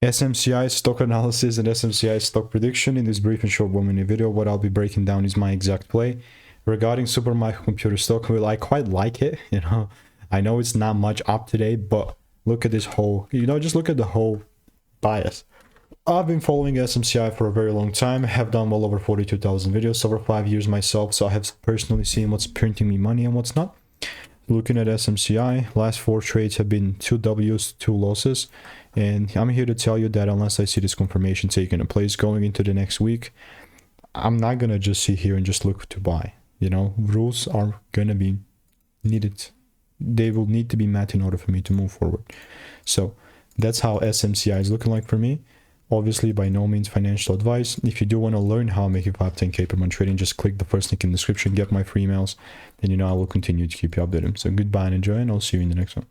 SMCI stock analysis and SMCI stock prediction. In this brief and short 1 minute video, what I'll be breaking down is my exact play regarding super microcomputer stock. Well, I quite like it, you know. I know it's not much up today, but look at this whole, you know, just look at the whole bias. I've been following SMCI for a very long time. I have done well over 42,000 videos over 5 years myself, so I have personally seen what's printing me money and what's not. Looking at SMCI, last 4 trades have been 2 W's, 2 losses, and I'm here to tell you that unless I see this confirmation taking place going into the next week, I'm not gonna just sit here and just look to buy. You know, rules are gonna be needed. They will need to be met in order for me to move forward. So that's how SMCI is looking like for me. Obviously, by no means financial advice. If you do want to learn how I'm making 5-10K per month trading, just click the first link in the description, get my free emails, and you know I will continue to keep you updated. So goodbye and enjoy, and I'll see you in the next one.